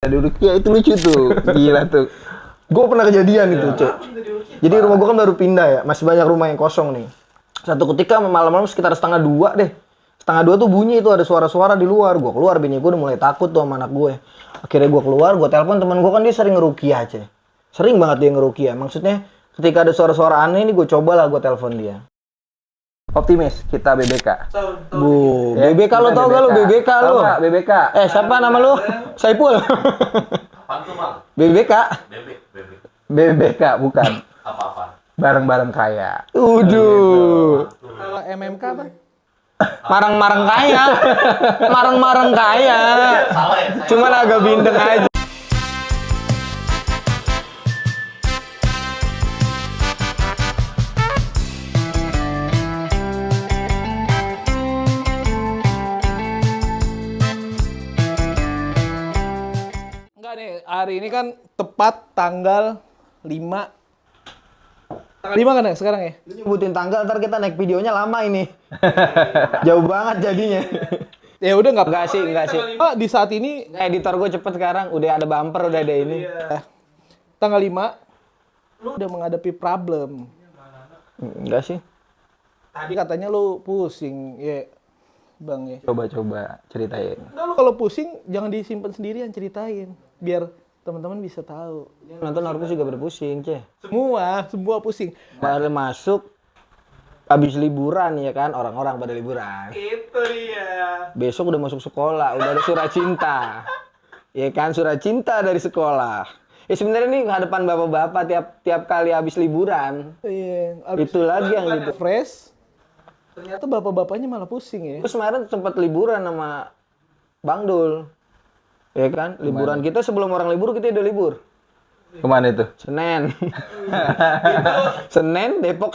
Di Rukia itu lucu tuh, gila tuh. Gue pernah kejadian itu, Cek. Jadi rumah gue kan baru pindah ya, masih banyak rumah yang kosong nih. Satu ketika malam-malam sekitar 1:30 deh. 1:30 tuh bunyi itu ada suara-suara di luar. Gue keluar, bini gue udah mulai takut tuh sama anak gue. Akhirnya gue keluar, gue telepon teman gue kan dia sering ngerukia, Cek. Sering banget dia ngerukia. Maksudnya ketika ada suara-suara aneh ini gue cobalah gue telepon dia. Optimis kita BBK. Bu, Ya, BBK lo kita tau gak lo BBK Tahu lo? nggak BBK? Siapa nama lo? Saipul. Apaan tuh, Mal? BBK. Bebek. BBK bukan. Apa-apa? Bareng-bareng kaya. Uduh. Kalau MMK apa? Marang-marang kaya. Marang-marang kaya. Salah ya? Cuman agak bindeng aja. Enggak nih, hari ini kan tepat tanggal 5. Tanggal 5 kan ya sekarang ya? Lu nyebutin tanggal, ntar kita naik videonya lama ini. Jauh banget jadinya. Ya udah nggak Enggak sih. Di saat ini Editor gue cepet sekarang, udah ada bumper, udah ada ini. tanggal 5 lu udah menghadapi problem. Enggak sih. Tadi katanya lu pusing, ya Bang ya. Coba-coba ceritain. Enggak, lu kalau pusing jangan disimpan sendirian, ceritain biar teman-teman bisa tahu. Nonton Narpus juga berpusing, Ceh. Semua pusing. Baru masuk, habis liburan ya kan, orang-orang pada liburan. Itu dia. Besok udah masuk sekolah, udah ada surat cinta. Ya kan, surat cinta dari sekolah. Ya sebenarnya nih hadapan bapak-bapak tiap kali habis liburan. Iya, Itu lagi yang gitu. fresh. Ternyata bapak-bapaknya malah pusing ya. Terus kemarin sempat liburan sama Bang Dul. Ya kan, liburan kita sebelum orang libur kita udah libur. Kemana itu? Senin. Senin Depok.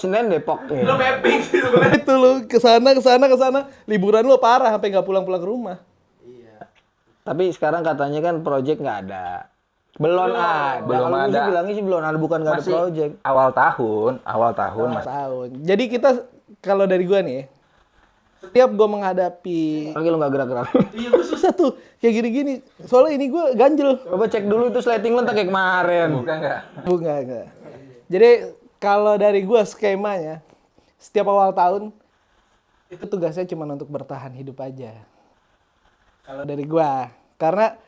Lu mapping sih sebenarnya. Itu lu kesana. Liburan lu parah sampai nggak pulang-pulang ke rumah. Tapi sekarang katanya kan project nggak ada. Belum ada. Belum Kalau ada. sih bilangnya sih belum ada, bukan nggak ada Masih project. awal tahun Mas. Tahun. Jadi kita kalau dari gua nih, setiap gua menghadapi Lagi lu nggak gerak-gerak. iya gua susah tuh kayak gini-gini. Soalnya ini gua ganjel. Coba cek dulu itu slating lu entar kayak kemarin. Bukan nggak? Enggak. Jadi kalau dari gua skemanya setiap awal tahun itu tugasnya cuma untuk bertahan hidup aja. Kalau dari gua, karena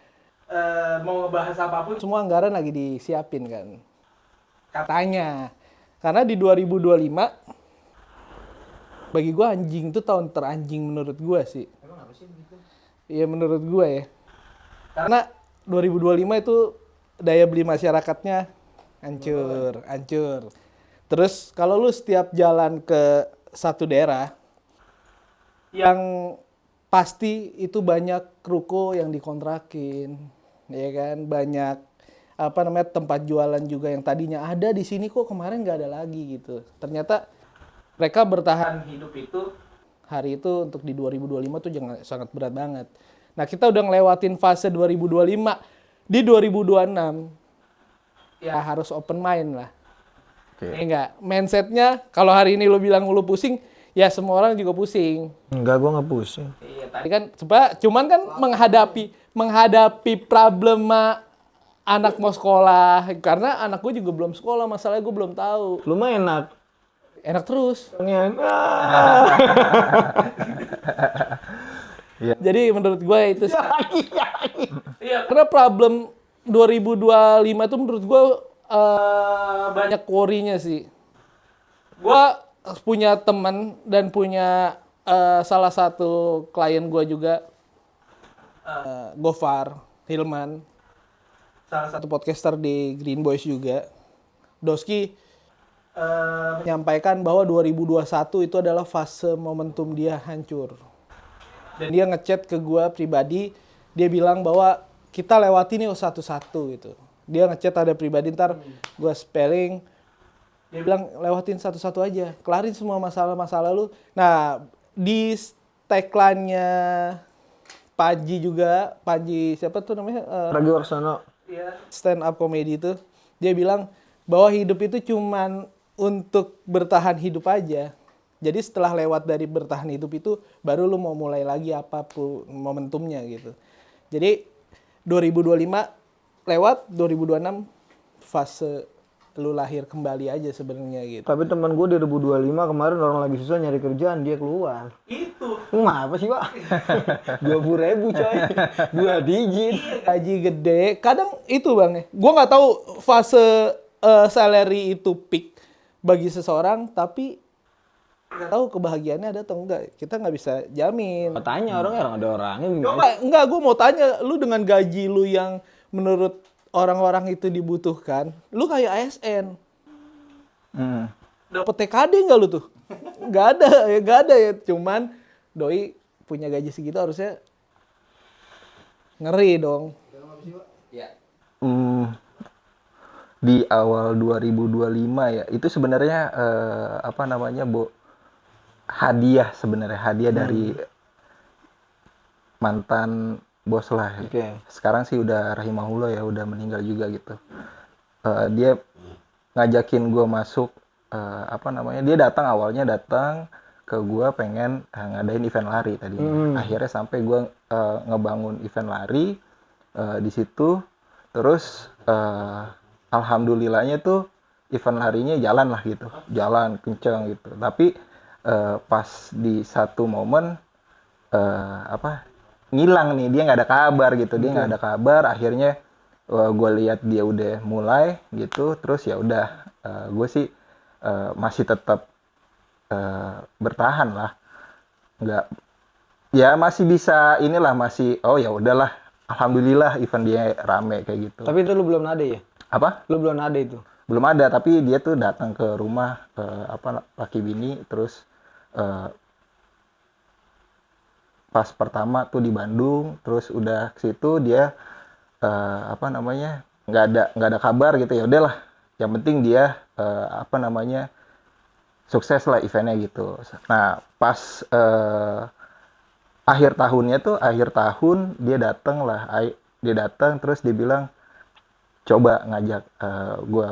mau ngebahas apapun semua anggaran lagi disiapin kan. Katanya. Karena di 2025 bagi gua anjing tuh tahun teranjing menurut gua sih. Emang apa sih gitu? Iya menurut gua ya. Karena 2025 itu daya beli masyarakatnya hancur. Terus kalau lu setiap jalan ke satu daerah yang pasti itu banyak ruko yang dikontrakin, ya kan? Banyak tempat jualan juga yang tadinya ada di sini kok kemarin nggak ada lagi gitu. Ternyata mereka bertahan hidup itu hari itu untuk di 2025 tuh sangat berat banget. Nah, kita udah ngelewatin fase 2025. Di 2026 ya harus open mind lah. Oke. Enggak, mindsetnya kalau hari ini lu bilang lu pusing, ya semua orang juga pusing. Enggak, gua nggak pusing. Iya, tadi kan cuman kan menghadapi problema anak mau sekolah, karena anak gue juga belum sekolah, masalahnya gue belum tahu. Lu mah enak. Enak terus. Jadi menurut gue itu sih. Iya, karena problem 2025 itu menurut gue banyak worry-nya sih. Gue punya teman dan punya salah satu klien gue juga, Gofar Hilman, salah satu podcaster di Green Boys juga. Doski menyampaikan bahwa 2021 itu adalah fase momentum dia hancur. Dan dia ngechat ke gue pribadi, dia bilang bahwa kita lewati nih satu-satu gitu. Dia ngechat ada pribadi, ntar gue spelling. Dia bilang lewatin satu-satu aja, kelarin semua masalah-masalah lu. Nah, di tagline-nya Panji juga, Panji siapa tuh namanya? Ragi Warsono. Stand up comedy itu, dia bilang bahwa hidup itu cuman untuk bertahan hidup aja. Jadi setelah lewat dari bertahan hidup itu, baru lu mau mulai lagi apapun momentumnya gitu. Jadi 2025 lewat 2026 fase lu lahir kembali aja sebenarnya gitu. Tapi teman gue 2025 kemarin orang lagi susah nyari kerjaan, dia keluar. Itu. Apa sih, Pak? 20.000 coy. 2 digit. Gaji gede, kadang itu Bang ya. Gua nggak tahu fase salary itu peak bagi seseorang, tapi nggak tahu kebahagiaannya ada atau enggak. Kita nggak bisa jamin. Tanya orang ada orangnya gimana? Enggak, gue mau tanya, lu dengan gaji lu yang menurut orang-orang itu dibutuhkan, lu kayak ASN. Dapet TKD nggak lu tuh? Nggak ada ya. Cuman doi punya gaji segitu harusnya ngeri dong. Di awal 2025 ya, itu sebenarnya apa namanya, hadiah sebenarnya, hadiah dari mantan bos lah. Oke. Sekarang sih udah rahimahullah ya, udah meninggal juga gitu. Dia ngajakin gue masuk, apa namanya, dia awalnya datang ke gue pengen ngadain event lari tadi. Akhirnya sampai gue ngebangun event lari di situ. Terus alhamdulillahnya tuh event larinya jalan lah gitu, jalan kenceng gitu. Tapi pas di satu momen ngilang nih, dia nggak ada kabar gitu, dia nggak ada kabar. Akhirnya gue lihat dia udah mulai gitu, terus ya udah, gue sih masih tetap bertahan lah, nggak, ya masih bisa inilah, masih ya udahlah, alhamdulillah event dia rame kayak gitu. Tapi itu lu belum ada ya? Apa? Lu belum ada itu? Belum ada, tapi dia tuh datang ke rumah laki bini, terus pas pertama tuh di Bandung, terus udah ke situ dia apa namanya, nggak ada kabar gitu. Ya udahlah, yang penting dia apa namanya, sukses lah eventnya gitu. Nah pas akhir tahun dia datang terus dia bilang coba ngajak gue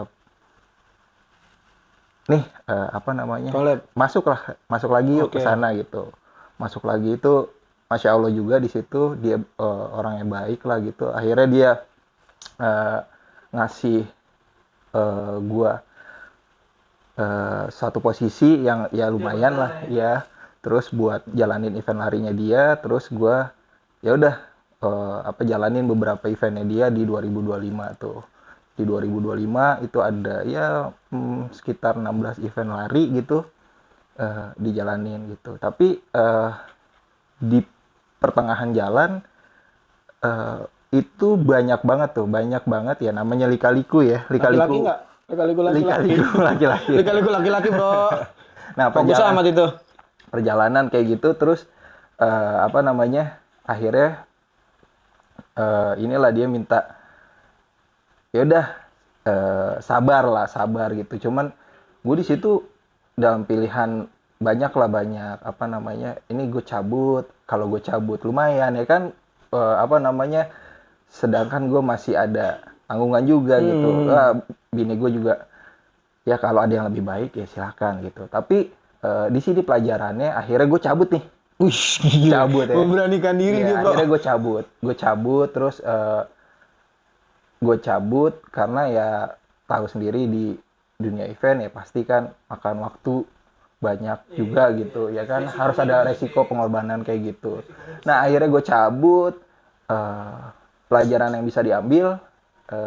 nih apa namanya, Collab. masuk lagi yuk Oke. ke sana gitu. Masuk lagi itu Masya Allah juga di situ dia orang yang baik lah gitu. Akhirnya dia ngasih gua suatu posisi yang ya lumayan lah ya. Terus buat jalanin event larinya dia, terus gua ya udah jalanin beberapa eventnya dia di 2025 tuh. Di 2025 itu ada ya sekitar 16 event lari gitu dijalanin gitu. Tapi di pertengahan jalan itu banyak banget ya, namanya lika-liku ya, Laki-laki nggak? Lika-liku laki-laki. lika-liku Laki-laki bro. Nah, Fokus amat itu. perjalanan kayak gitu. Terus apa namanya, akhirnya inilah dia minta ya udah sabar gitu. Cuman gue di situ dalam pilihan banyak apa namanya, ini gue cabut. Kalau gue cabut lumayan ya kan, apa namanya, sedangkan gue masih ada tanggungan juga gitu. Bini gue juga ya kalau ada yang lebih baik ya silakan gitu. Tapi di sini pelajarannya akhirnya gue cabut nih. Wih, gila. Cabut ya. Memberanikan diri Ya, dia bro. akhirnya gue cabut terus gue cabut karena ya tahu sendiri di dunia event ya pasti kan makan waktu banyak juga gitu ya kan, harus ada resiko pengorbanan kayak gitu. Nah akhirnya gue cabut, pelajaran yang bisa diambil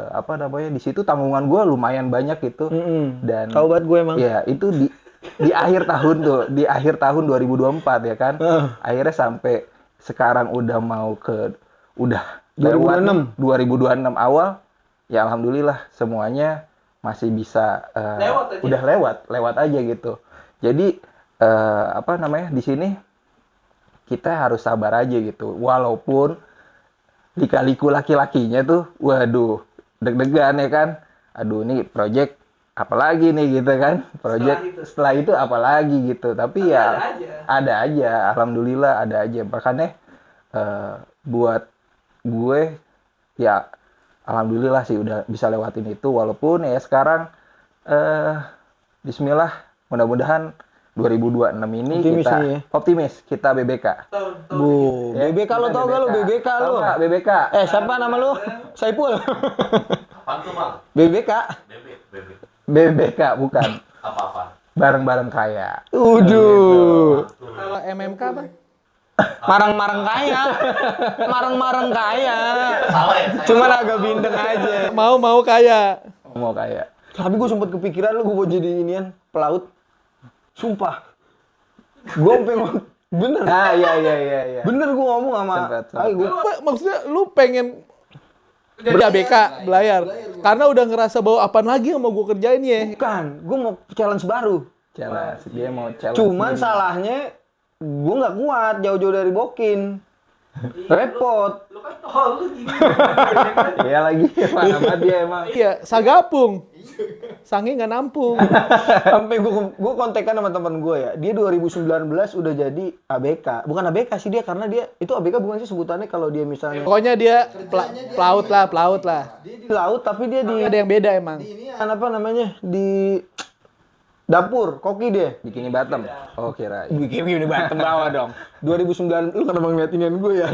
apa namanya, di situ tanggungan gue lumayan banyak gitu. Dan Tahu banget gue emang. ya itu di akhir tahun tuh, di akhir tahun 2024 ya kan. Akhirnya sampai sekarang udah mau ke 2026 awal ya, alhamdulillah semuanya masih bisa udah lewat aja gitu. Jadi apa namanya, di sini kita harus sabar aja gitu, walaupun lika-liku laki-lakinya tuh waduh deg-degan ya kan. Aduh ini project apalagi nih gitu kan, project setelah itu apalagi gitu. Tapi ya ada aja, alhamdulillah ada aja. Makanya buat gue ya alhamdulillah sih udah bisa lewatin itu, walaupun ya sekarang bismillah mudah-mudahan 2026 ini Optimis kita nih ya. optimis, kita BBK. Bu, Ya, BBK lo kita tau gak lo BBK Tahu lo? nggak BBK? Siapa nama lo? Saipul. Apaan tuh, Bang? BBK. Bebek. BBK bukan. Apa-apa? Bareng-bareng kaya. Uduh. Kalau MMK apa? Marang-marang kaya. Marang-marang kaya. Salah ya? Cuman agak bindeng aja. Mau kaya. Mau kaya. Tapi gue sempet kepikiran lu gue mau jadi inian pelaut. Sumpah. Gue pengen bener. Ah iya. Bener gue ngomong sama. Sempet. Maksudnya lu pengen jadi ABK, belayar. Karena udah ngerasa bahwa apaan lagi yang mau gue kerjain ya. Bukan, gue mau challenge baru. Challenge. Dia mau challenge. Cuman sendiri. salahnya gue nggak kuat jauh-jauh dari Bokin. Repot. Iya lagi. Mana banget dia emang. Iya, sagapung. Sange nggak nampung. Sampai gue kontekan sama teman gue ya. Dia 2019 udah jadi ABK. Bukan ABK sih dia karena dia itu ABK bukan sih sebutannya kalau dia misalnya Pokoknya dia pelaut lah. dia di laut tapi dia di Ada yang beda emang. apa namanya di dapur koki dia. Bikini bottom. Oh kira. Bikin di Batam bawah dong. 2009 lu kenapa ngeliatin gue ya?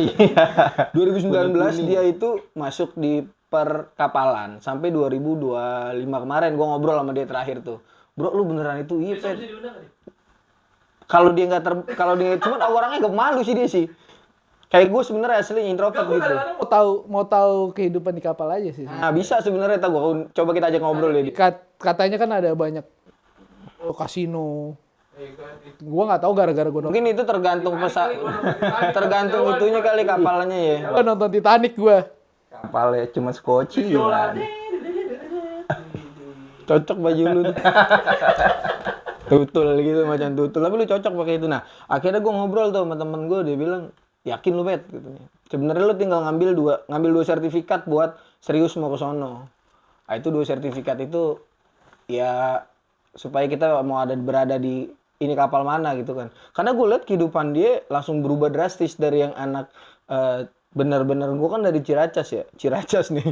2019 dia itu masuk di perkapalan sampai 2025 kemarin gua ngobrol sama dia terakhir tuh. Bro, lu beneran itu iya, Pet. Kalau dia nggak kalau dia cuman orangnya gak malu sih dia sih. Kayak gue sebenarnya asli introvert gitu. Mau tahu kehidupan di kapal aja sih. Nah, bisa sebenarnya gua coba kita ajak ngobrol deh. Katanya kan ada banyak kasino. Gua nggak tahu gara-gara gua Mungkin itu tergantung tergantung itunya kali kapalnya ya. nonton Titanic gua. Kapalnya cuma skoci gimana? Cocok baju lu tuh. Tutul gitu macam tutul. Tapi lu cocok pakai itu. Nah, akhirnya gue ngobrol tuh sama temen gue, dia bilang, "Yakin lu, Pet?" gitu. Sebenarnya lu tinggal ngambil dua sertifikat buat serius mau ke sono. Nah, itu 2 sertifikat itu ya supaya kita mau berada di ini kapal mana gitu kan. Karena gue liat kehidupan dia langsung berubah drastis dari yang anak bener-bener gue kan dari Ciracas nih.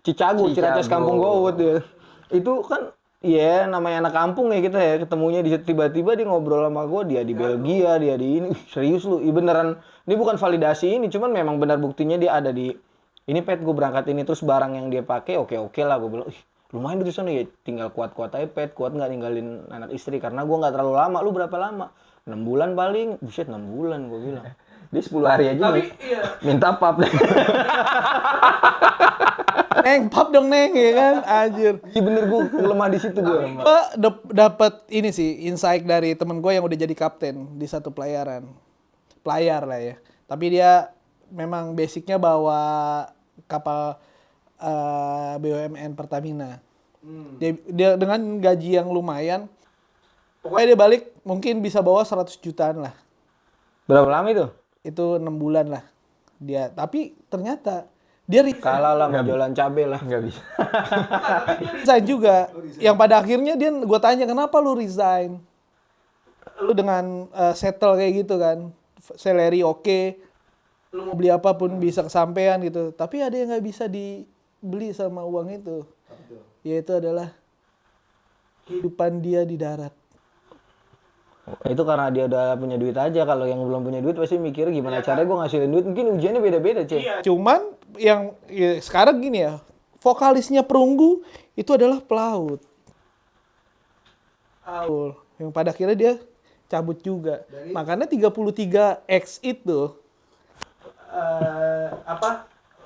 Cicago, Ciracas Kampung Gowut ya. Itu kan ya namanya anak kampung ya kita ya ketemunya tiba-tiba dia ngobrol sama gue, dia di Belgia, dia di ini. Serius lu, beneran ini bukan validasi ini, cuman memang benar buktinya dia ada di ini, Pet, gue berangkat ini terus barang yang dia pakai oke lah, gue bilang, lumayan di sana ya, tinggal kuat-kuat aja, Pet, kuat nggak ninggalin anak istri karena gue nggak terlalu lama. Lu berapa lama? 6 bulan paling. Buset, 6 bulan gue bilang. Dia 10 hari aja minta pap deh. Neng, pap dong Neng, ya kan? Anjir. Iya bener, gue lemah di situ gue. Gue dapat ini sih, insight dari temen gue yang udah jadi kapten di satu pelayaran. Pelayar lah ya. Tapi dia memang basicnya bawa kapal BUMN Pertamina. Dia dengan gaji yang lumayan, pokoknya dia balik mungkin bisa bawa 100 jutaan lah. Berapa lama itu? Itu 6 bulan lah dia. Tapi ternyata dia Kalah lah sama jualan cabai lah. Nggak bisa. resign juga. Yang pada akhirnya gue tanya, kenapa lu resign? Lu dengan settle kayak gitu kan, salary oke, lu mau beli apapun bisa kesampaian gitu. Tapi ada yang nggak bisa dibeli sama uang itu. Yaitu adalah kehidupan dia di darat. Itu karena dia udah punya duit aja. Kalau yang belum punya duit pasti mikir gimana caranya gue ngasilin duit. Mungkin ujiannya beda-beda, Cek. Cuman yang ya, sekarang gini ya, vokalisnya Perunggu itu adalah pelaut. Yang pada akhirnya dia cabut juga. Makanya 33X itu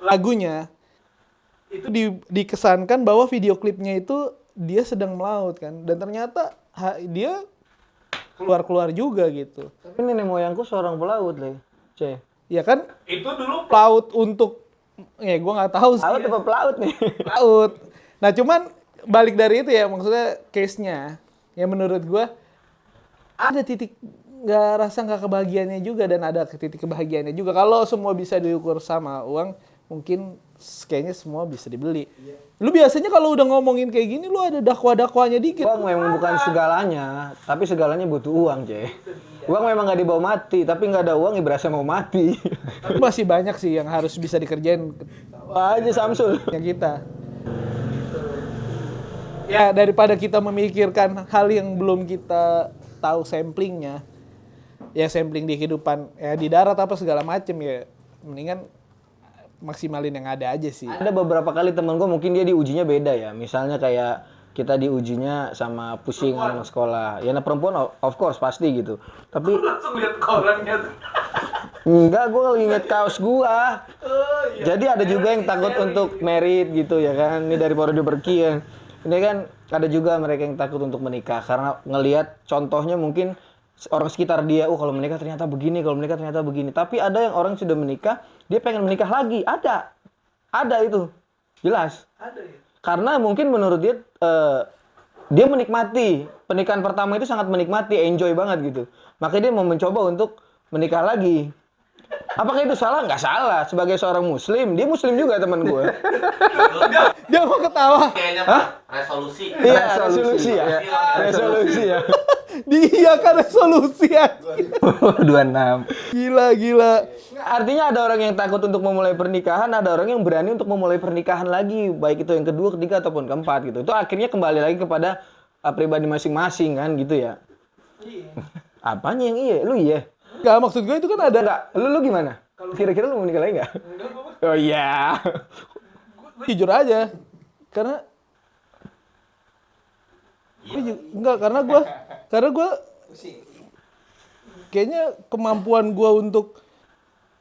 lagunya itu dikesankan bahwa video klipnya itu dia sedang melaut kan, dan ternyata dia keluar juga gitu. Tapi nenek moyangku seorang pelaut, Le. Cek. Ya kan? Itu dulu pelaut untuk ya gue nggak tahu sih. Pelaut apa pelaut nih? Pelaut. Nah, cuman balik dari itu ya, maksudnya case-nya ya menurut gue ada titik nggak kebahagiaannya juga dan ada titik kebahagiaannya juga. Kalau semua bisa diukur sama uang, mungkin kayaknya semua bisa dibeli. Lu biasanya kalau udah ngomongin kayak gini, lu ada dakwah-dakwahnya dikit. Uang memang bukan segalanya, tapi segalanya butuh uang, Cek. Uang memang nggak dibawa mati, tapi nggak ada uang ya berasa mau mati. Tapi masih banyak sih yang harus bisa dikerjain. Wah aja Samsul. Yang kita. Ya, daripada kita memikirkan hal yang belum kita tahu samplingnya, ya sampling di kehidupan ya di darat apa segala macem ya, mendingan maksimalin yang ada aja sih. Ada beberapa kali temen gue mungkin dia diujinya beda ya. Misalnya kayak kita diujinya sama pusing anak sekolah. Ya anak perempuan of course pasti gitu. Tapi Langsung lihat korannya tuh. enggak, gue lagi inget kaos gua. Jadi ada juga yang takut untuk merit gitu ya kan. Ini dari Poro Berki kan. Ini kan ada juga mereka yang takut untuk menikah karena ngelihat contohnya mungkin orang sekitar dia, kalau menikah ternyata begini, kalau menikah ternyata begini. Tapi ada yang orang sudah menikah, dia pengen menikah lagi. Ada itu. Jelas. Ada ya. Karena mungkin menurut dia dia menikmati pernikahan pertama itu, sangat menikmati, enjoy banget gitu. Makanya dia mau mencoba untuk menikah lagi. Apakah itu salah? Nggak salah. Sebagai seorang muslim, dia muslim juga teman gue. Dia mau ketawa. Kayaknya Pak, resolusi. Iya, resolusi ya. Resolusi ya. Dia kan resolusi ya. 26. Gila. Artinya ada orang yang takut untuk memulai pernikahan, ada orang yang berani untuk memulai pernikahan lagi, baik itu yang kedua, ketiga ataupun keempat gitu. Itu akhirnya kembali lagi kepada pribadi masing-masing kan gitu ya. Iya. Apanya yang iya? Lu iya. Enggak, maksud gue itu kan ada. Enggak. Lu gimana? Kira-kira lu mau nikah lagi enggak? Oh iya. Jujur aja. Karena karena gue kayaknya kemampuan gue untuk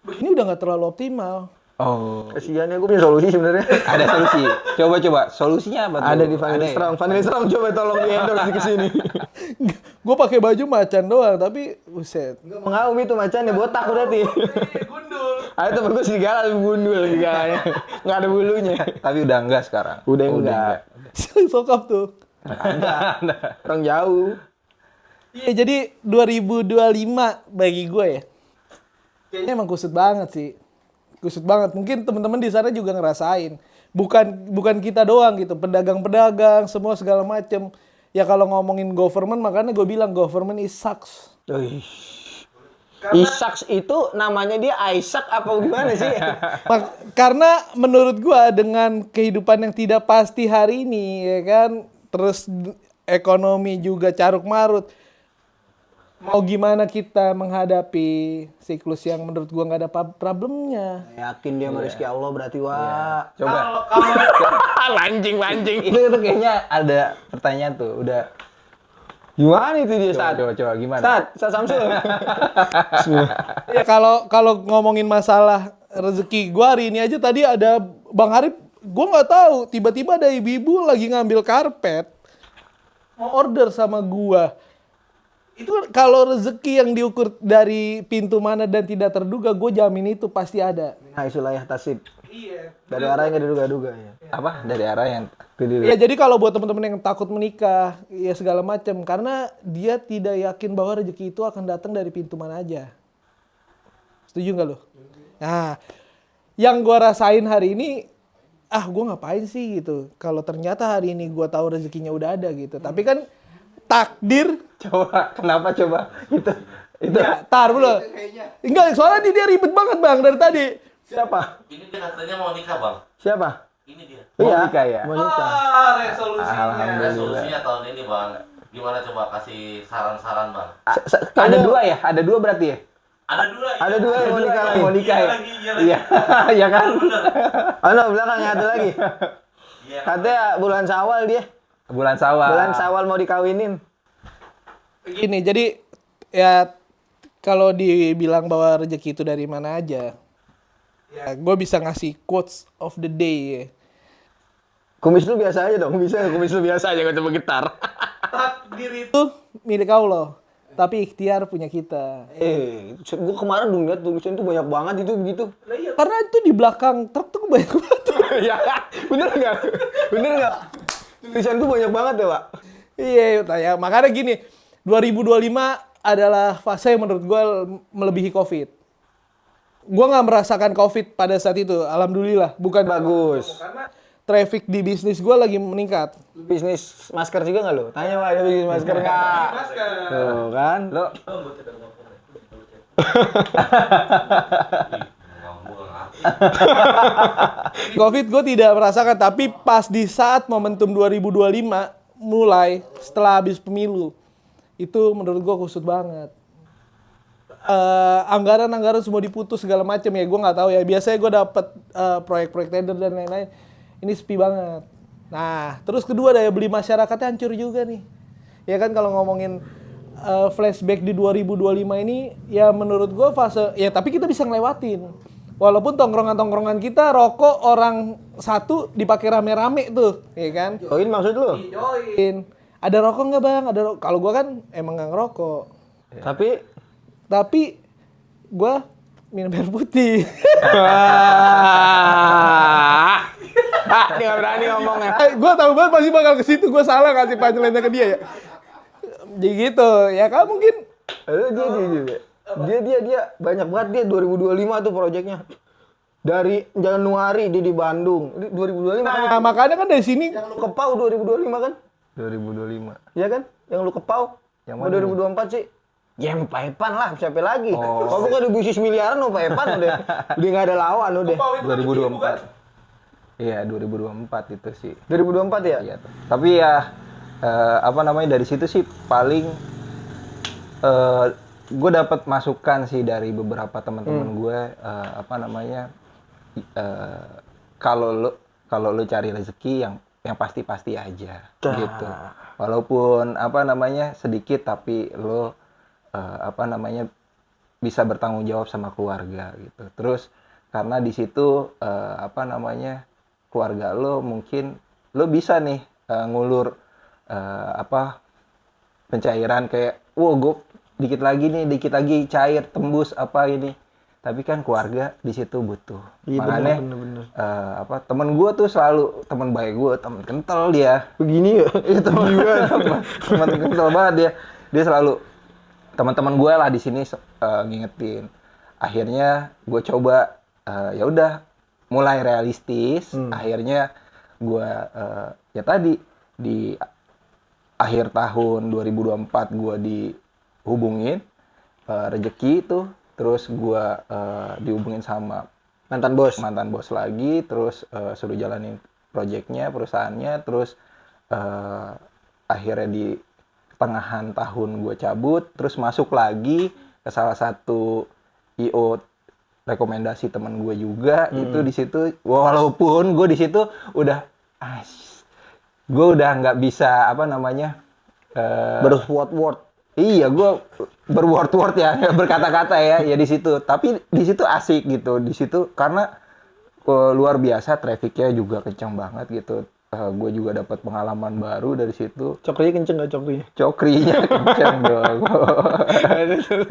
ini udah nggak terlalu optimal. Oh, Kasihan ya, gue punya solusi sebenarnya. ada solusi. Coba solusinya apa tuh? Ada di Vanilla ya? Strong. Vanilla Strong coba tolong di endorse ke sini. Gue pakai baju macan doang, tapi buset. Enggak mengaum itu macannya, botak berarti. Gundul. Ada temen gue serigala tapi gundul segalanya. Enggak ada bulunya. Tapi udah enggak sekarang. Udah enggak. Sokap tuh. Orang jauh. Iya, jadi 2025 bagi gue ya. Kayaknya emang kusut banget sih. Kusut banget. Mungkin teman-teman di sana juga ngerasain. Bukan kita doang gitu. Pedagang-pedagang, semua segala macem. Ya kalau ngomongin government, makanya gue bilang government is sucks. Isaac itu namanya dia Isaac apa gimana sih? Karena menurut gue dengan kehidupan yang tidak pasti hari ini, ya kan, terus ekonomi juga caruk marut. Mau gimana kita menghadapi siklus yang menurut gua nggak ada problemnya? Yakin dia sama rezeki Allah berarti, Wak. Coba. Lanjing. Itu kayaknya ada pertanyaan tuh. Udah. Gimana itu dia, Sat? Coba gimana? Sat Samsul. Ya kalau ngomongin masalah rezeki, gua hari ini aja tadi ada Bang Arif, gua nggak tahu, tiba-tiba ada ibu-ibu lagi ngambil karpet, mau order sama gua. Itu kalau rezeki yang diukur dari pintu mana dan tidak terduga, gue jamin itu pasti ada. Nah, isulayah tasib. Iya. Dari arah yang nggak diduga-duga ya. Apa? Dari arah yang Ya jadi kalau buat teman-teman yang takut menikah, ya segala macam, karena dia tidak yakin bahwa rezeki itu akan datang dari pintu mana aja. Setuju nggak lo? Nah, yang gue rasain hari ini, gue ngapain sih gitu. Kalau ternyata hari ini gue tahu rezekinya udah ada gitu. Tapi kan takdir. Coba, kenapa coba? Itu. Ya, tar dulu. Enggak, soalnya dia ribet banget Bang dari tadi. Siapa? Ini dia katanya mau nikah, Bang. Siapa? Ini dia. Mau Iya. nikah ya? Mau nikah. Resolusinya tahun ini, Bang. Gimana coba kasih saran-saran, Bang? Ada dua ya? Ada dua berarti ya? Ada dua. Ada dua yang mau nikah lagi. Mau nikah ya? Iya lagi. Iya. Iya kan? Oh no, belakang ada lagi. Iya. Katanya bulan Syawal dia. Bulan Syawal. Bulan Syawal mau dikawinin. Gini, jadi ya kalau dibilang bahwa rezeki itu dari mana aja, ya gue bisa ngasih quotes of the day ya. Kumis lu biasa aja dong, bisa kumis lu biasa aja gak coba gitar. Takdir itu milik Allah, tapi ikhtiar punya kita. Gua kemarin dong liat tulisan tuh banyak banget itu begitu. Karena itu di belakang truk tuh banyak banget. Ya, bener nggak? Bener nggak? Tulisan tuh banyak banget ya, Pak. Iya, ya makanya gini, 2025 adalah fase yang menurut gue melebihi COVID. Gue nggak merasakan COVID pada saat itu, alhamdulillah. Bukan Bagus. karena traffic di bisnis gue lagi meningkat. Bisnis masker juga nggak lo? Tanya Pak, ada bisnis masker nggak? Tuh kan. Lo COVID gue tidak merasakan, tapi pas di saat momentum 2025 mulai setelah habis pemilu, Itu menurut gua kusut banget. Anggaran semua diputus segala macam ya, gue nggak tahu ya. Biasanya gue dapet proyek-proyek tender dan lain-lain, ini sepi banget. Nah, terus kedua daya beli masyarakatnya hancur juga nih. Ya kan kalau ngomongin flashback di 2025 ini, ya menurut gue fase, ya tapi kita bisa ngelewatin. Walaupun tongkrongan-tongkrongan kita rokok orang satu dipakai rame-rame tuh, ya kan? Join maksud lu? Join. Ada rokok nggak bang? Kalau gue kan emang nggak ngerokok. Tapi gue minum air putih. Dia nggak berani ngomongnya. Gue tahu banget pasti bakal ke situ. Gue salah kasih punchline-nya ke dia ya. Jadi gitu. Ya kan mungkin. Dia banyak banget dia 2025 tuh proyeknya. Dari Januari dia di Bandung. 2025 Nah, makanya kan dari sini. yang lu kepau 2025 kan? 2025. Iya kan? Yang lu kepau. Yang Mau mana 2024 sih. Ya Pak Epan lah, siapa lagi? Kalau bukan di bisnis miliaran Pak Epan udah nggak ada lawan udah. 2024. Iya, 2024 itu sih. 2024 ya? Iya. Tapi ya apa namanya, dari situ sih paling gue dapat masukan sih dari beberapa teman-teman gue, apa namanya, kalau lu cari rezeki yang pasti-pasti aja gitu. Walaupun apa namanya sedikit, tapi lo apa namanya bisa bertanggung jawab sama keluarga gitu. Terus karena di situ apa namanya keluarga lo, mungkin lo bisa nih ngulur apa pencairan kayak, wah gue dikit lagi cair tembus apa ini. Tapi kan keluarga di situ butuh. Iya, makanya bener. apa temen gue tuh selalu, temen baik gue, temen kental dia. Begini ya? Itu teman kental banget dia selalu, teman-teman gue lah di sini ngingetin. Akhirnya gue coba ya udah mulai realistis. Akhirnya gue ya tadi di akhir tahun 2024 gue dihubungin rezeki itu, terus gue dihubungin sama Mantan bos lagi, terus suruh jalanin proyeknya, perusahaannya, terus akhirnya di tengahan tahun gue cabut, terus masuk lagi ke salah satu IO rekomendasi teman gue juga. Itu di situ, walaupun gue di situ udah gue udah nggak bisa apa namanya berword. iya, gue berword ya, berkata-kata ya di situ. Tapi di situ asik gitu, di situ karena luar biasa, trafficnya juga kencang banget gitu. Gue juga dapat pengalaman baru dari situ. Cokrinya kenceng nggak cokrinya? Cokrinya kencang dong.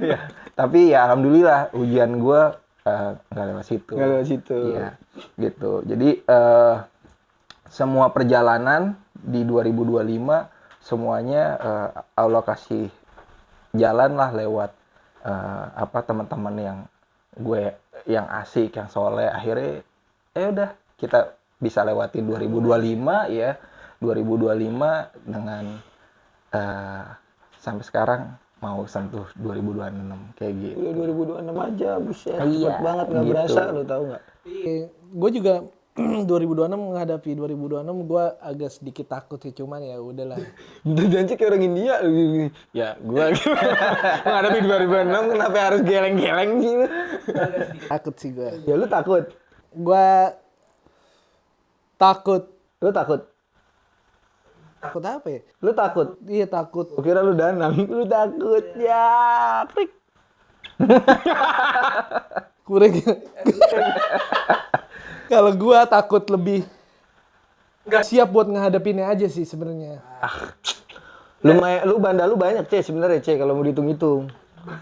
Ya, tapi ya alhamdulillah ujian gue nggak lewat situ. Nggak lewat situ. Iya, gitu. Jadi semua perjalanan di 2025 semuanya Allah kasih jalan lah lewat apa teman-teman yang asik, yang soleh. Akhirnya udah kita bisa lewatin 2025 ya. 2025 dengan sampai sekarang mau sentuh 2026 kayak gitu. Udah 2026 aja, buset. Iya, Cepet banget, nggak gitu. berasa, lo tau nggak? Gue juga 2026 menghadapi 2026 gue agak sedikit takut sih, cuman ya udahlah. Udah janji kayak orang India. Ya, gua menghadapi 2026 kenapa harus geleng-geleng gitu? Takut sih gue. Ya lu takut. Gue takut. Lu takut. Takut apa ya? Lu takut. Iya takut. Gua kira lu Danang. Lu takut. Ya, prik. Kurang. Kalau gue takut lebih nggak siap buat ngehadapinnya aja sih sebenarnya. Lu banda lu banyak, C, sebenarnya, C, kalau mau dihitung-hitung.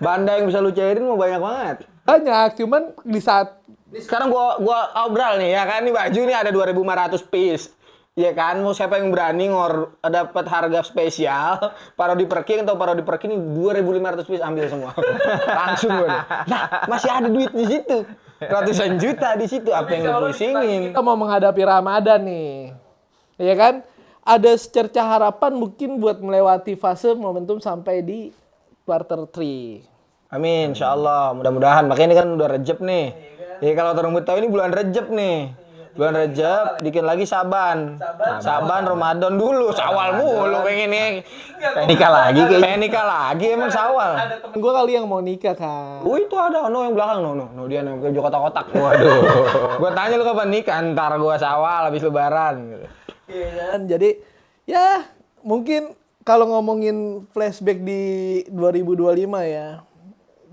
Banda yang bisa lu cairin mau banyak banget. Banyak, cuman di saat Sekarang gua obral nih ya kan, nih baju nih ada 2.500 piece. Ya kan, mau siapa yang berani dapat harga spesial, parodi perking atau parodi perking 2.500 piece, ambil semua. Langsung gue. Nah, masih ada duit di situ. Ratusan juta di situ, apa yang lu pusingin? kita mau menghadapi Ramadan nih, ya kan? Ada secerca harapan mungkin buat melewati fase momentum sampai di quarter 3. Amin, insyaallah, mudah-mudahan. Makanya ini kan udah Rejab nih. Ya kalau orang tahu ini bulan Rejab nih. Bulan Rajab, dikit lagi Saban. Saban, Ramadan dulu, Syawal mulu pengen nih. Kayak nikah lagi kayaknya. Pengen nikah lagi emang Syawal. Temen gue kali yang mau nikah kan. Oh itu ada, yang belakang, dia yang ke kotak-kotak. Waduh. Gua tanya lu kapan nikah, ntar gua Syawal habis lebaran gitu. Iya kan, jadi ya mungkin kalau ngomongin flashback di 2025 ya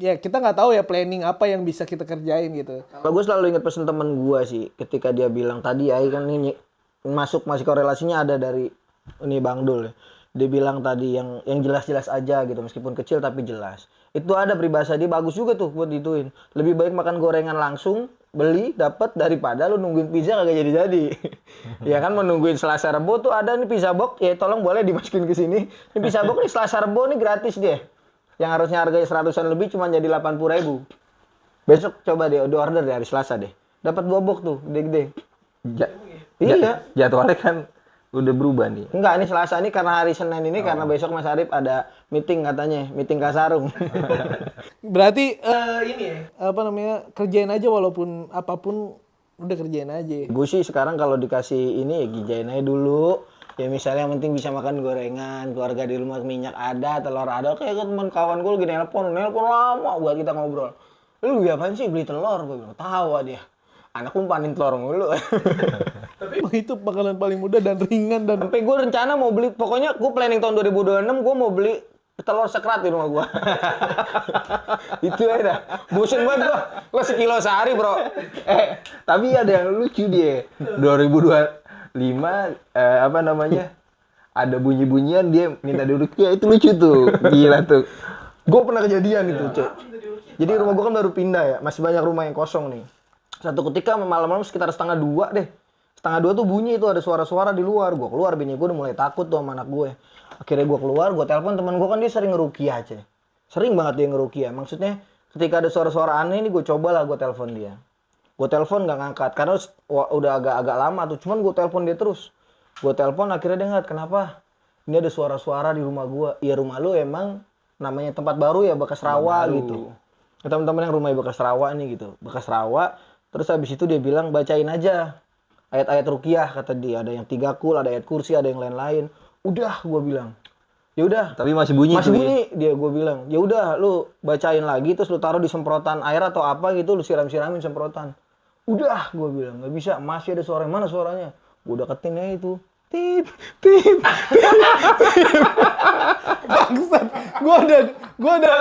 kita nggak tahu ya planning apa yang bisa kita kerjain gitu. Kalau gue selalu ingat pesan teman gue sih, ketika dia bilang tadi ya kan ini masih korelasinya ada dari ini Bang Dul. Dia bilang tadi yang jelas-jelas aja gitu, meskipun kecil tapi jelas. Itu ada peribahasa dia bagus juga tuh buat dituin. Lebih baik makan gorengan langsung, beli dapat daripada lu nungguin pizza kagak jadi-jadi. Ya kan menungguin Selasa Rebo tuh ada nih pizza box, ya tolong boleh dimasukin ke sini. Ini pizza box nih Selasa Rebo nih gratis dia. Yang harusnya harganya 100-an lebih cuma jadi 80.000. Besok coba deh, order dari Selasa deh. Dapat 2 box tuh, gede-gede. Iya. Jadwalnya kan udah berubah nih. Enggak, ini Selasa ini karena hari Senin ini karena besok Mas Arif ada meeting katanya, meeting Kasarung. Berarti ini ya, apa namanya, kerjain aja walaupun apapun udah kerjain aja. Gue sih sekarang kalau dikasih ini ya gijain aja dulu. Ya misalnya yang penting bisa makan gorengan, keluarga di rumah minyak ada, telur ada. Kayak teman kawan gue lagi nelpon lama buat kita ngobrol. Lu apaan sih beli telur? Gue bilang, tahu dia. Anak umpanin telur mulu. Tapi emang itu bakalan paling mudah dan ringan dan Sampai gue rencana mau beli, pokoknya gue planning tahun 2026 gue mau beli telur sekrat di rumah gue. Itu aja dah. Bosen banget gue sekilo sehari bro. Tapi ada yang lucu dia. 2025 apa namanya? Ada bunyi-bunyian dia minta dirukyah, itu lucu tuh. Gila tuh. Gue pernah kejadian itu, Cek. Jadi rumah gue kan baru pindah ya, masih banyak rumah yang kosong nih. Satu ketika malam-malam sekitar 1:30 deh. 1:30 tuh bunyi itu ada suara-suara di luar. Gue keluar, bini gue udah mulai takut tuh sama anak gue. Akhirnya gue keluar, gue telepon teman gue kan dia sering ngerukyah, Cek. Sering banget dia ngerukyah. Maksudnya ketika ada suara-suara aneh ini gue cobalah gue telepon dia. Gue telepon nggak ngangkat karena udah agak lama tuh. Cuman gue telepon dia terus. Gue telepon akhirnya dia ngangkat. Kenapa? Ini ada suara-suara di rumah gue. Ya rumah lu emang namanya tempat baru ya bekas rawa gitu. Ya, teman-teman yang rumahnya bekas rawa nih gitu. Bekas rawa. Terus habis itu dia bilang bacain aja ayat-ayat ruqyah kata dia. Ada yang 3 kul, ada ayat kursi, ada yang lain-lain. Udah gue bilang. Ya udah. Tapi masih bunyi Masih tuh. bunyi dia gue bilang. Ya udah lu bacain lagi terus lu taruh di semprotan air atau apa gitu lu siram-siramin semprotan. Udah, gue bilang, nggak bisa, masih ada suara, mana suaranya? Gue deketin aja itu. Tip. bangsat. Gua udah.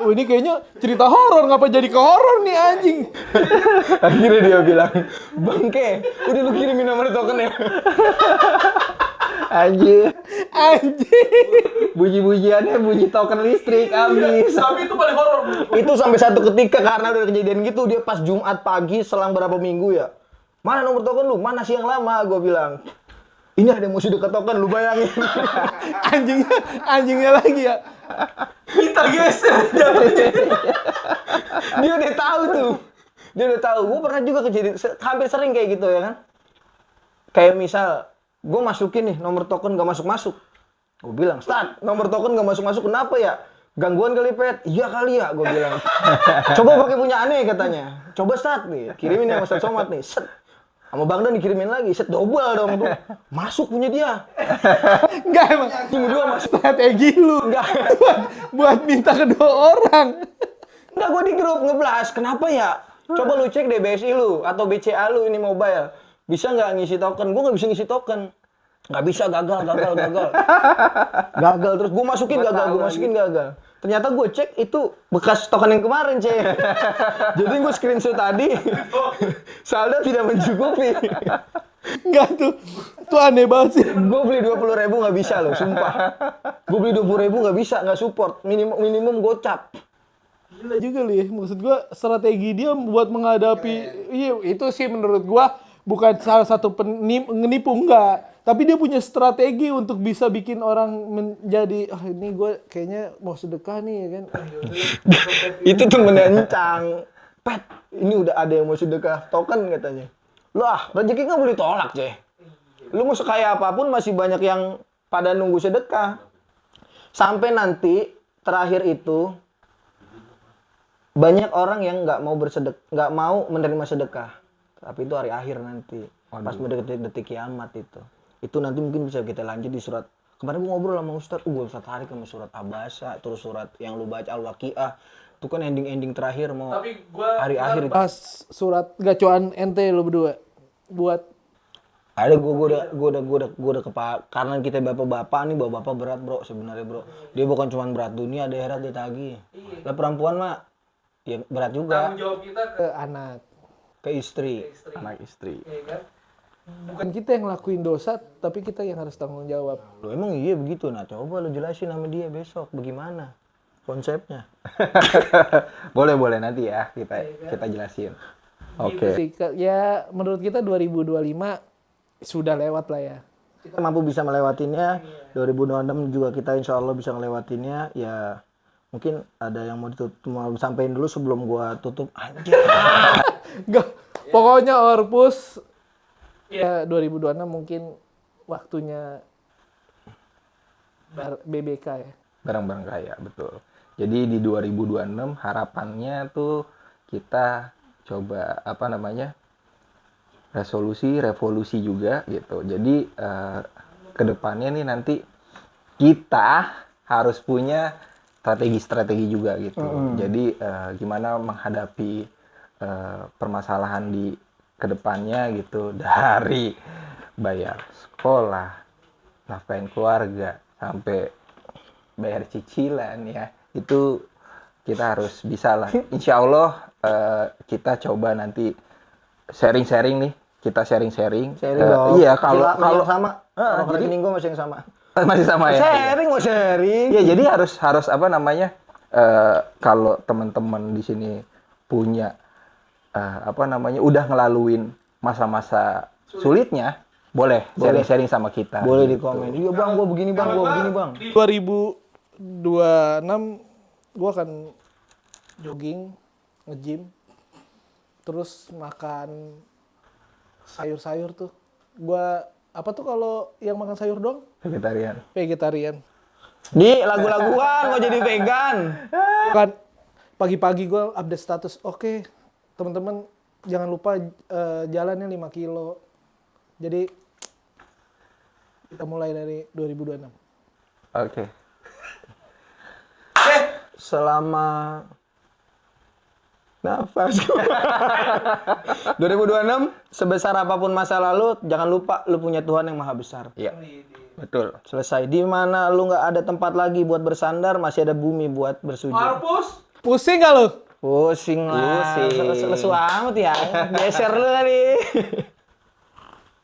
Ini kayaknya cerita horor, ngapa jadi ke horor nih anjing? Akhirnya dia bilang, bangke, udah lu kirimin nomor token ya? Anjir. Anjing. Bunyi-bunyiannya bunyi token listrik habis. Tapi itu paling horor. Itu sampai satu ketika karena udah kejadian gitu, dia pas Jumat pagi selang berapa minggu ya. Mana nomor token lu? Mana sih yang lama? Gue bilang. Ini ada yang mau sudah ke token, lu bayangin. Anjingnya lagi ya. Kita geser. Dia udah tahu tuh. Dia udah tahu. Gue pernah juga kejadian, hampir sering kayak gitu ya kan. Kayak misal, gue masukin nih nomor token gak masuk-masuk. Gue bilang, start, nomor token gak masuk-masuk. Kenapa ya? Gangguan kali Pet? Iya kali ya, gue bilang. Coba pakai punya aneh katanya. Coba start nih, kirimin yang Ustaz Somad nih. Set. Sama Bang Dan dikirimin lagi, set double dong tuh. Masuk punya dia. Enggak emang. Cuma 2 masuk. Strategi lu. Enggak. buat minta kedua orang. Enggak, gue di grup ngeblas. Kenapa ya? Coba lu cek deh BSI lu atau BCA lu ini mobile. Bisa nggak ngisi token? Gue nggak bisa ngisi token. Nggak bisa, gagal. Gagal terus gue masukin gagal. Ternyata gue cek itu bekas token yang kemarin, Cek. Jadi gue screenshot tadi. Saldo tidak mencukupi. Enggak tuh aneh banget sih. Gue beli 20.000 nggak bisa loh, sumpah. Gue beli 20.000 nggak bisa, nggak support. Minimum gocap. Gila juga lu ya. Maksud gua strategi dia buat menghadapi itu sih menurut gua bukan salah satu penipu enggak, tapi dia punya strategi untuk bisa bikin orang menjadi ini gue kayaknya mau sedekah nih ya kan. Itu temennya Encang. Pet, ini udah ada yang mau sedekah token katanya. Lah, rezeki nggak boleh tolak, Ceh. Lu mau sekaya apapun masih banyak yang pada nunggu sedekah. Sampai nanti terakhir itu banyak orang yang nggak mau menerima sedekah. Tapi itu hari akhir nanti. Pas detik kiamat itu. Itu nanti mungkin bisa kita lanjut di surat. Kemarin gue ngobrol sama Ustadz, gue tertarik sama surat Abasa, terus surat yang lu baca Al-Waqiah. Itu kan ending terakhir mau hari akhir itu. Pas surat gacoan ente lo berdua buat Ada gue udah karena kita bapak-bapak nih, bapak-bapak berat bro sebenarnya bro. Dia bukan cuma berat dunia, ada akhirat ditagih. Lah perempuan mah ya berat juga. tanggung jawab kita ke anak, Ke istri. Anak istri. ya kan? Bukan kita yang lakuin dosa, tapi kita yang harus tanggung jawab. Loh, emang iya begitu? Nah coba lu jelasin sama dia besok bagaimana konsepnya. Boleh nanti ya kita jelasin. Oke. Gitu sih. Ya menurut kita 2025 sudah lewat lah ya. Kita mampu bisa melewatinya. 2026 juga kita insya Allah bisa melewatinya. Ya mungkin ada yang mau mau sampein dulu sebelum gua tutup. Anjir. Enggak. Pokoknya Orpus ya 2026 mungkin waktunya BBK ya. Barang-barang kaya, betul. Jadi di 2026 harapannya tuh kita coba revolusi juga gitu. Jadi kedepannya nih nanti kita harus punya strategi juga gitu. Jadi gimana menghadapi permasalahan di kedepannya gitu, dari bayar sekolah, nafkahin keluarga, sampai bayar cicilan ya, itu kita harus bisa lah. Insya Allah kita coba nanti sharing-sharing nih, kita sharing-sharing. Dong. Iya, kalau sama. jadi Rekening gua masih yang sama. masih sama ya. Sharing mau sharing. Ya jadi harus kalau teman-teman di sini punya udah ngelaluin masa-masa sulitnya, boleh sharing-sharing sama kita. Boleh di gitu. komen. Iya bang, gua begini bang. 2026 gua akan jogging, nge-gym, terus makan sayur-sayur tuh. Gua apa tuh kalau yang makan sayur doang? Vegetarian. Di lagu-laguan mau jadi vegan. Kan pagi-pagi gua update status. Oke, teman-teman jangan lupa jalannya 5 kilo. Jadi kita mulai dari 2026. Oke. Selama nafas 2026 sebesar apapun masa lalu, jangan lupa lu punya Tuhan yang maha besar. Iya. Betul. Selesai. Di mana lu nggak ada tempat lagi buat bersandar, masih ada bumi buat bersujud. Pusing gak lu? Pusing lah. Lesu amat ya. Geser lu kali.